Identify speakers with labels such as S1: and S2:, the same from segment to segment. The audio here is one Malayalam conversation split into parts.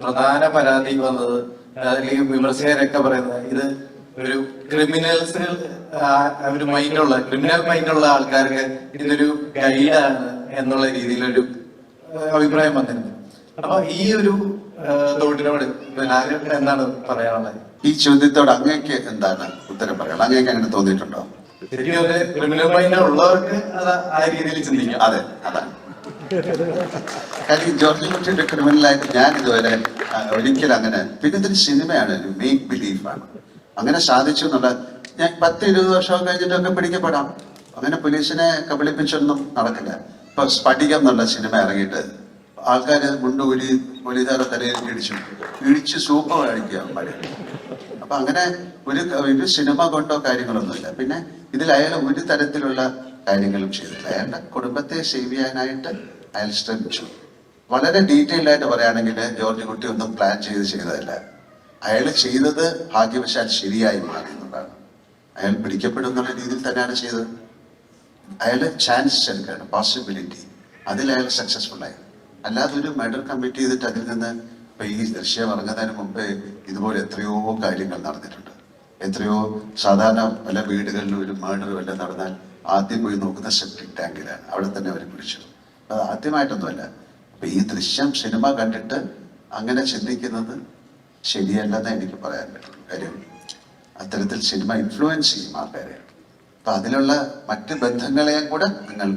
S1: പ്രധാന പരാതി വന്നത്, അല്ലെങ്കിൽ വിമർശകരൊക്കെ പറയുന്നത് ഇത് ഒരു ക്രിമിനൽസ് ഒരു മൈൻഡുള്ള ക്രിമിനൽ മൈൻഡുള്ള ആൾക്കാർക്ക് ഇതൊരു ഗൈഡാണ് എന്നുള്ള രീതിയിലൊരു അഭിപ്രായം വന്നിരുന്നു. അപ്പൊ ഈ ഒരു തോട്ടിനോട് എന്താണ് പറയാനുള്ളത്?
S2: ഈ ചോദ്യത്തോട് അങ്ങേക്ക് എന്താണ് ഉത്തരം പറയാനുള്ളത്? അങ്ങേക്ക് അങ്ങനെ തോന്നിയിട്ടുണ്ടോ?
S1: ക്രിമിനൽ മൈൻഡ് ഉള്ളവർക്ക് അത് ആ രീതിയിൽ ചിന്തിക്കാം.
S2: അതെ, അതാണ് കാര്യം. ജോർജ് കുട്ടിയുടെ ക്രിമിനലായിട്ട് ഞാൻ ഇതുവരെ ഒരിക്കലും അങ്ങനെ. പിന്നെ ഇതൊരു സിനിമയാണ്, ഒരു മേക്ക് ബിലീഫാണ്. അങ്ങനെ സാധിച്ചു എന്നുള്ള, ഞാൻ 10-20 വർഷം കഴിഞ്ഞിട്ടൊക്കെ പിടിക്കപ്പെടാം. അങ്ങനെ പോലീസിനെ കബളിപ്പിച്ചൊന്നും നടക്കില്ല. ഇപ്പൊ സ്ഫടികം എന്നുള്ള സിനിമ ഇറങ്ങിയിട്ട് ആൾക്കാർ മുണ്ടൂരി പോലീസുകാരെ തലയിൽ ഇടിച്ച് സൂപ്പ് കഴിക്കുക മഴ. അപ്പൊ അങ്ങനെ ഒരു സിനിമ കൊണ്ടോ കാര്യങ്ങളൊന്നുമില്ല. പിന്നെ ഇതിൽ അയാൾ ഒരു തരത്തിലുള്ള കാര്യങ്ങളും ചെയ്തില്ല. അയാളുടെ കുടുംബത്തെ സേവ് ചെയ്യാനായിട്ട് അയാൾ ശ്രമിച്ചു. വളരെ ഡീറ്റെയിൽഡ് ആയിട്ട് പറയുകയാണെങ്കിൽ ജോർജ് കുട്ടി ഒന്നും പ്ലാൻ ചെയ്തതല്ല. അയാൾ ചെയ്തത് ഭാഗ്യവശാൽ ശരിയായി മാറി എന്നുള്ളതാണ്. അയാൾ പിടിക്കപ്പെടും എന്നുള്ള രീതിയിൽ തന്നെയാണ് ചെയ്തത്. അയാൾ ചാൻസ് എടുക്കുകയാണ്, പോസിബിലിറ്റി. അതിൽ അയാൾ സക്സസ്ഫുൾ ആയി. അല്ലാതെ ഒരു മർഡർ കമ്മിറ്റ് ചെയ്തിട്ട് അതിൽ നിന്ന് ഇപ്പൊ ഈ ദൃശ്യം ഇറങ്ങുന്നതിന് മുമ്പേ ഇതുപോലെ എത്രയോ കാര്യങ്ങൾ നടന്നിട്ടുണ്ട്. എത്രയോ സാധാരണ പല വീടുകളിലും ഒരു മർഡർ വല്ല നടന്നാൽ ആദ്യം പോയി നോക്കുന്ന സെപ്റ്റിക് ടാങ്കിലാണ്. അവിടെ തന്നെ അവർ പിടിച്ചു. അത് ആദ്യമായിട്ടൊന്നുമല്ല. അപ്പൊ ഈ ദൃശ്യം സിനിമ കണ്ടിട്ട് അങ്ങനെ ചിന്തിക്കുന്നത് ശരിയല്ലെന്ന് എനിക്ക് പറയാൻ പറ്റും. കാര്യം അത്തരത്തിൽ സിനിമ ഇൻഫ്ലുവൻസ് ചെയ്യും ആൾക്കാരെ. അപ്പൊ അതിലുള്ള മറ്റ് ബന്ധങ്ങളെയും കൂടെ നിങ്ങൾ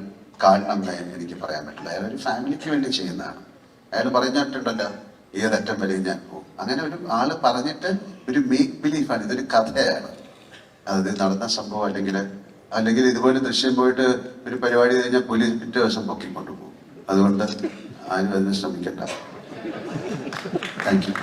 S2: കാണണം എന്ന് എനിക്ക് പറയാൻ പറ്റില്ല. അയാൾ ഒരു ഫാമിലിക്ക് വേണ്ടി ചെയ്യുന്നതാണ്. അയാൾ പറഞ്ഞിട്ടുണ്ടല്ലോ, ഏതറ്റം വരെയും ഞാൻ പോകും. അങ്ങനെ ഒരു ആള് പറഞ്ഞിട്ട് ഒരു മേക്ക് ബിലീഫാണ്. ഇതൊരു കഥയാണ്. അത് നടന്ന സംഭവം. അല്ലെങ്കിൽ ഇതുപോലെ ദൃശ്യം പോയിട്ട് ഒരു പരിപാടി കഴിഞ്ഞാൽ പോലീസ് പിറ്റേ ദിവസം പൊക്കിക്കൊണ്ടു പോകും. അതുകൊണ്ട് ആരും അതിന് ശ്രമിക്കണ്ട. Thank you.